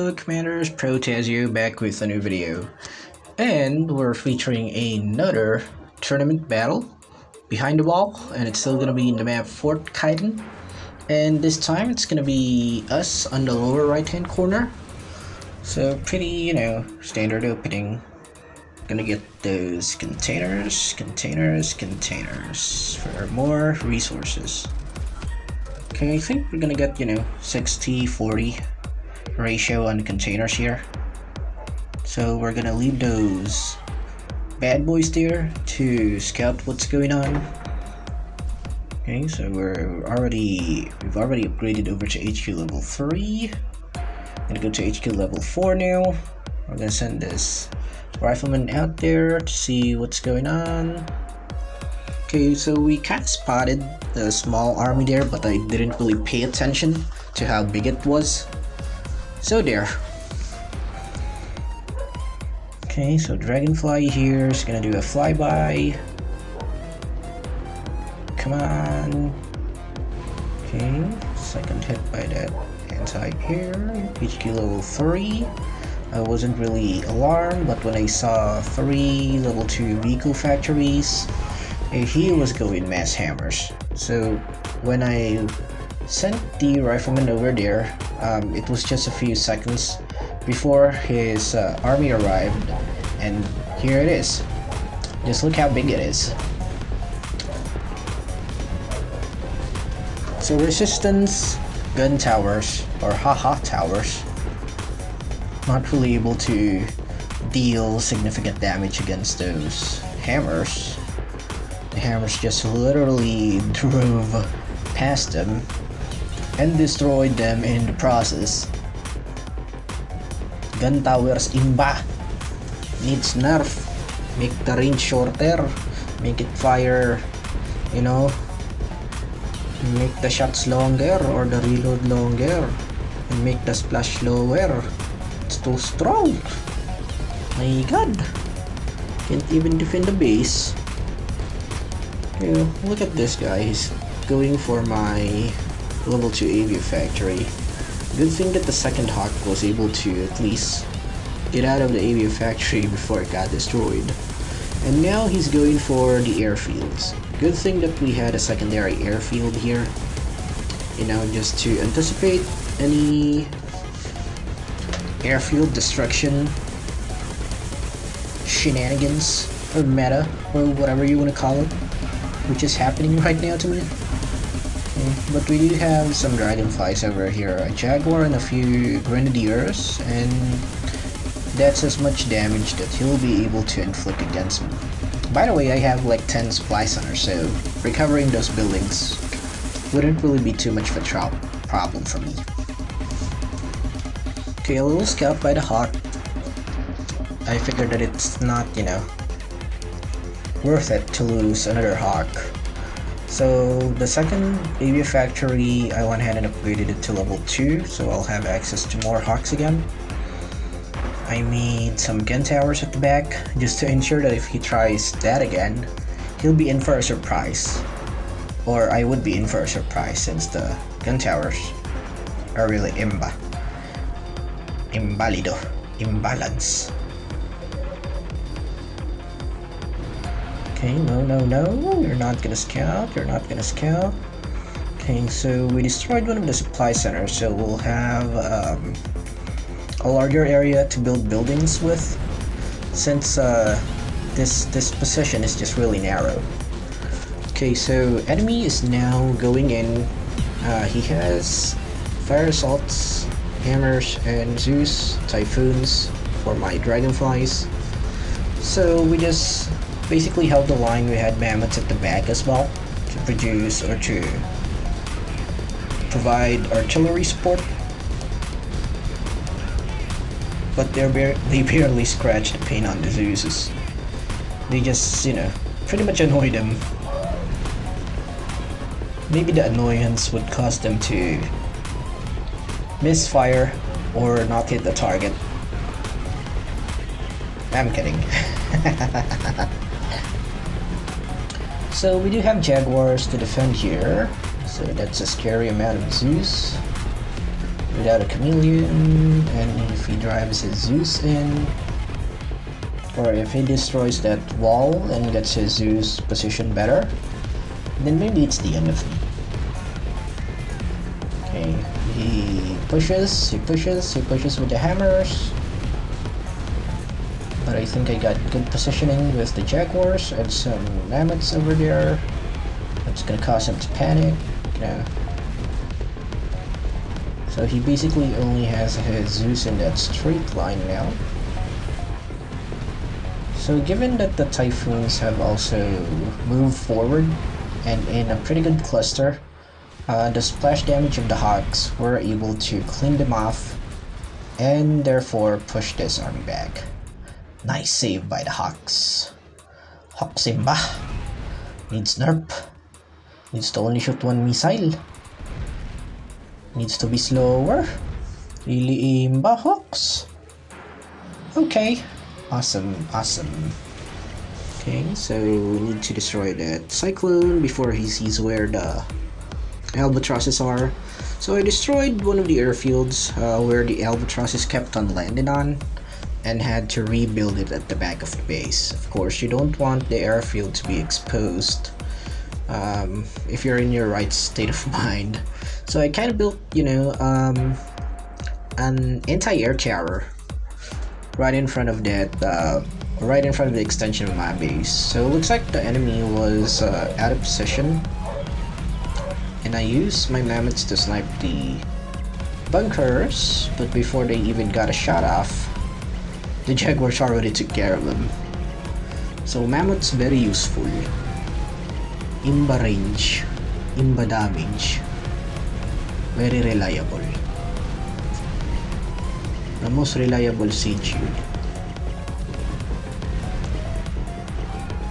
Hello Commanders, Pro-Tah-Zzioh back with a new video. And we're featuring another tournament battle behind the wall, and it's still gonna be in the map Fort Kaidan. And this time it's gonna be us on the lower right hand corner. So pretty, standard opening. Gonna get those containers for more resources. Okay, I think we're gonna get 60-40 ratio on the containers here. So we're gonna leave those bad boys there to scout what's going on. Okay, so we've already upgraded over to HQ level 3. Gonna go to HQ level 4 now. We're gonna send this rifleman out there to see what's going on. Okay, so we kind of spotted a small army there, but I didn't really pay attention to how big it was. So there. Okay, so Dragonfly here is gonna do a flyby. Come on. Okay, second hit by that anti-air. HQ level 3. I wasn't really alarmed, but when I saw 3 level 2 vehicle factories, he was going mass hammers. So when I sent the rifleman over there, it was just a few seconds before his army arrived, and here it is. Just look how big it is. So resistance gun towers, or haha towers, not really able to deal significant damage against those hammers. The hammers just literally drove past them and destroyed them in the process. Gun towers imba needs nerf. Make the range shorter, make it fire, make the shots longer or the reload longer, and make the splash lower. It's too strong. My god, can't even defend the base. Okay, look at this guy, he's going for my level 2 AV factory. Good thing that the second Hawk was able to at least get out of the AV factory before it got destroyed. And now he's going for the airfields. Good thing that we had a secondary airfield here, just to anticipate any airfield destruction shenanigans or meta or whatever you want to call it, which is happening right now to me. Okay, but we do have some dragonflies over here, a jaguar and a few grenadiers, and that's as much damage that he'll be able to inflict against me. By the way, I have like 10 supply centers, so recovering those buildings wouldn't really be too much of a problem for me. Okay, a little scout by the Hawk. I figured that it's not, worth it to lose another Hawk. So the second AV factory, I went ahead and upgraded it to level 2, so I'll have access to more Hawks again. I made some gun towers at the back, just to ensure that if he tries that again, he'll be in for a surprise. Or I would be in for a surprise, since the gun towers are really imbalance. Okay, no, you're not gonna scout. Okay, so we destroyed one of the supply centers, so we'll have a larger area to build buildings with, since this position is just really narrow. Okay, so enemy is now going in. He has fire assaults, hammers, and Zeus typhoons for my dragonflies. So we just basically held the line. We had mammoths at the back as well to produce or to provide artillery support. But they barely scratched the paint on the Zeuses. They just, pretty much annoyed them. Maybe the annoyance would cause them to misfire or not hit the target. I'm kidding. So we do have Jaguars to defend here. So that's a scary amount of Zeus. without a chameleon, and if he drives his Zeus in, or if he destroys that wall and gets his Zeus position better, then maybe it's the end of me. Okay, he pushes with the hammers. But I think I got good positioning with the Jaguars and some Mammoths over there. That's gonna cause him to panic, you know. So he basically only has his Zeus in that straight line now. So given that the Typhoons have also moved forward and in a pretty good cluster, the splash damage of the Hawks were able to clean them off and therefore push this army back. Nice save by the Hawks. Hawk Simba needs nerf. Needs to only shoot one missile. Needs to be slower. Really imba Hawks. Okay. Awesome. Okay, so we need to destroy that Cyclone before he sees where the Albatrosses are. So I destroyed one of the airfields where the Albatross is kept on landing on, and had to rebuild it at the back of the base. Of course, you don't want the airfield to be exposed if you're in your right state of mind. So I kind of built, you know, an anti-air tower right in front of that, right in front of the extension of my base. So it looks like the enemy was out of position, and I used my Mammoths to snipe the bunkers, but before they even got a shot off, the Jaguars already took care of them. So Mammoth's very useful. Imba range, imba damage, very reliable. The most reliable siege unit.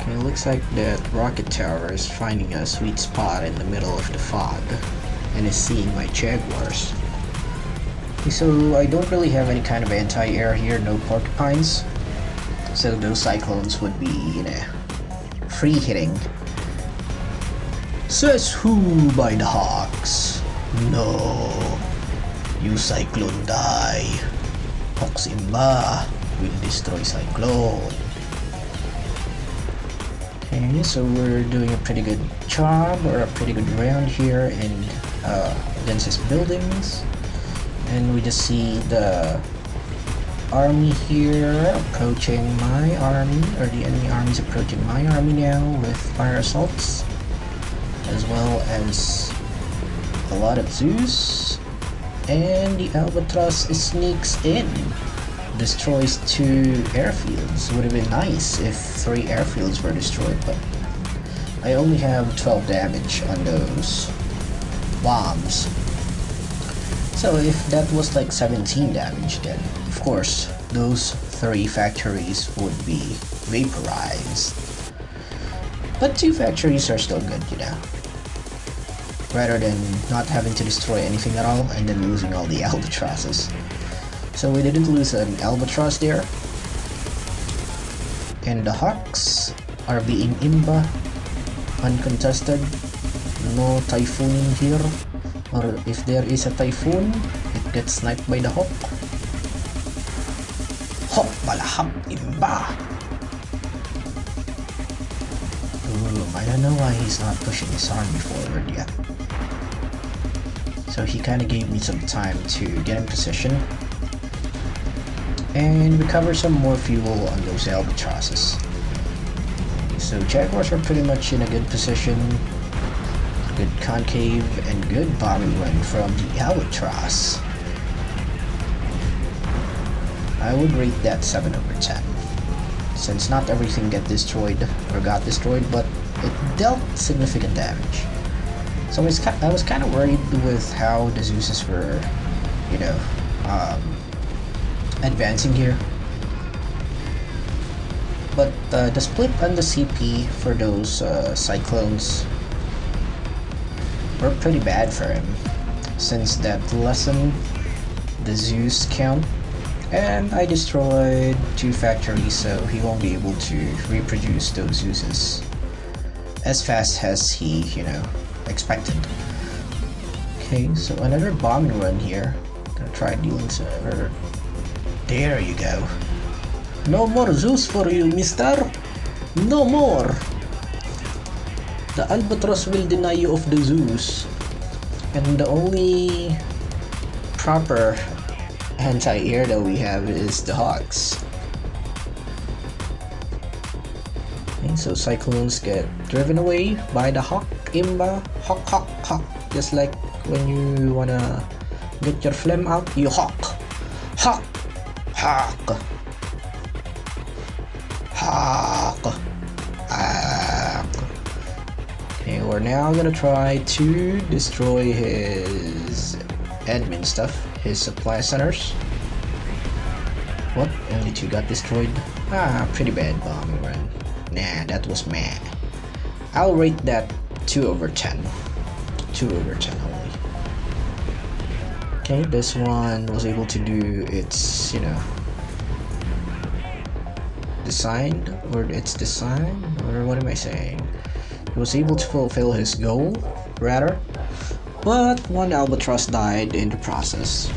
Okay, looks like that rocket tower is finding a sweet spot in the middle of the fog and is seeing my Jaguars. So I don't really have any kind of anti-air here, no porcupines, so those Cyclones would be, you know, free hitting. Says who by the Hawks? No, you Cyclone die. Hawk Simba will destroy Cyclone. Okay, so we're doing a pretty good job, or a pretty good round here in against his buildings. And we just see the army here approaching my army, or the enemy army is approaching my army now with fire assaults, as well as a lot of Zeus. And the Albatross sneaks in, destroys 2 airfields. Would have been nice if 3 airfields were destroyed, but I only have 12 damage on those bombs. So if that was like 17 damage, then of course those 3 factories would be vaporized. But 2 factories are still good, you know, rather than not having to destroy anything at all and then losing all the Albatrosses. So we didn't lose an Albatross there. And the Hawks are being imba, uncontested, no Typhooning here. Or if there is a Typhoon, it gets sniped by the Hawk. Hawk balahap imba! I don't know why he's not pushing his army forward yet. So he kind of gave me some time to get in position and recover some more fuel on those Albatrosses. So Jaguars are pretty much in a good position. Good concave and good bombing run from the Albatross. I would rate that 7 over 10. Since not everything got destroyed, but it dealt significant damage. So I was kind of worried with how the Zeuses were, you know, advancing here. But the split on the CP for those Cyclones were pretty bad for him, since that lessened the Zeus count, and I destroyed 2 factories, so he won't be able to reproduce those Zeuses as fast as he, you know, expected. Okay, so another bombing run here Gonna try dealing some. There you go. No more Zeus for you, mister. No more. The Albatross will deny you of the Zeus. And the only proper anti-air that we have is the Hawks. Okay, so Cyclones get driven away by the Hawk Imba. Hawk, hawk, hawk. Just like when you wanna get your phlegm out, you hawk. Hawk. Hawk. Hawk. Hawk. Okay, we're now gonna try to destroy his admin stuff, his supply centers. What? Only 2 got destroyed? Ah, pretty bad bombing run. Nah, that was meh. I'll rate that 2/10. 2/10 only. Okay, this one was able to do its, design, or what am I saying? He was able to fulfill his goal, rather, but one Albatross died in the process.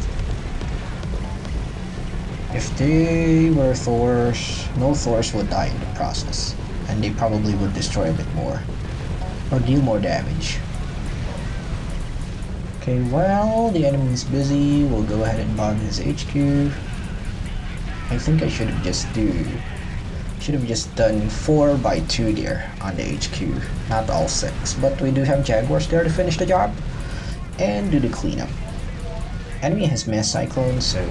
If they were Thors, no Thors would die in the process, and they probably would destroy a bit more, or deal more damage. Okay, while the enemy is busy, we'll go ahead and bomb his HQ. I think I should have just done 4x2 there on the HQ, not all 6, but we do have Jaguars there to finish the job and do the cleanup. Enemy has mass cyclones, so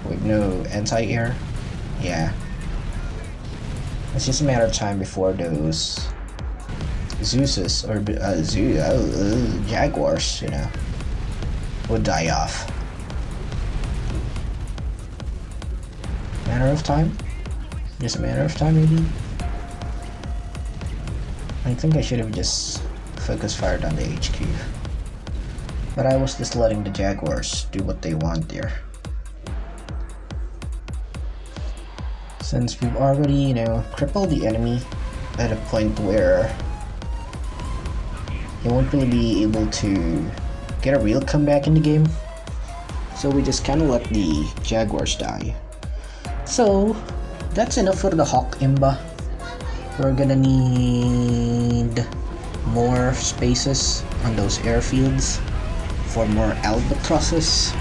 with no anti-air, yeah, it's just a matter of time before those Zeuses or Jaguars, would die off. Matter of time. Just a matter of time, maybe. I think I should have just focus fired on the HQ, but I was just letting the Jaguars do what they want there. Since we've already, crippled the enemy at a point where he won't really be able to get a real comeback in the game, so we just kind of let the Jaguars die. So that's enough for the Hawk Imba. We're gonna need more spaces on those airfields for more Albatrosses.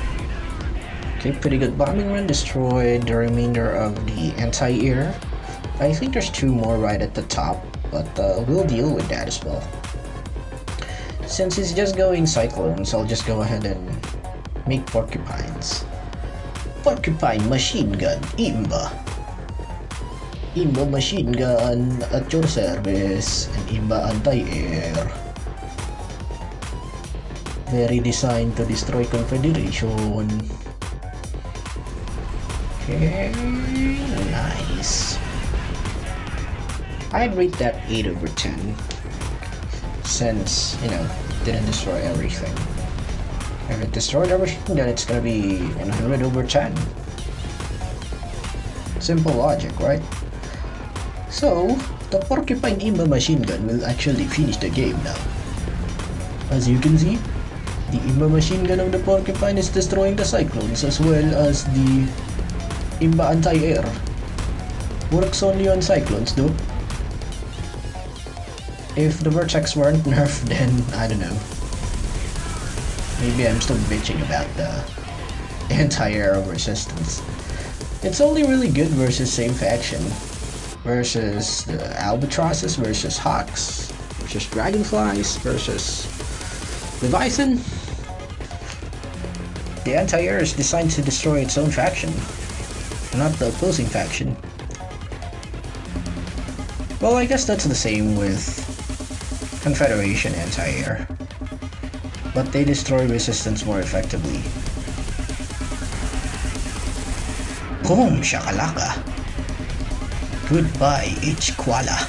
Okay, pretty good bombing run, destroyed the remainder of the anti-air. I think there's 2 more right at the top, but we'll deal with that as well. Since it's just going Cyclones, I'll just go ahead and make Porcupines. Porcupine machine gun, Imba. Imba machine gun at your service, and Imba anti-air. Very designed to destroy Confederation. Okay, nice. I'd rate that 8/10, since, it didn't destroy everything. If it destroyed everything, then it's gonna be 100/10. Simple logic, right? So, the Porcupine Imba machine gun will actually finish the game now. As you can see, the Imba machine gun of the Porcupine is destroying the Cyclones as well as the Imba anti-air. Works only on Cyclones though. If the Vertex weren't nerfed, then I don't know. Maybe I'm still bitching about the anti-air resistance. It's only really good versus same faction. Versus the Albatrosses, versus Hawks, versus Dragonflies, versus Leviathan. The anti-air is designed to destroy its own faction, not the opposing faction. Well, I guess that's the same with Confederation anti-air, but they destroy resistance more effectively. Boom shakalaka. Goodbye, H-Koala.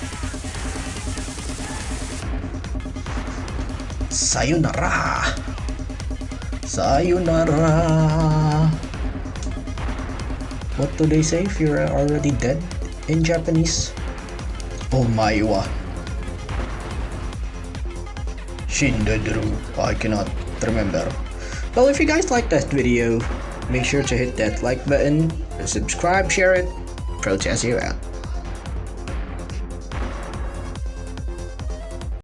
Sayonara. Sayonara. What do they say if you're already dead in Japanese? Omaiwa Shindadru. I cannot remember. Well, if you guys liked that video, Make sure to hit that like button, subscribe, share it. Pro-Tah-Zzioh out.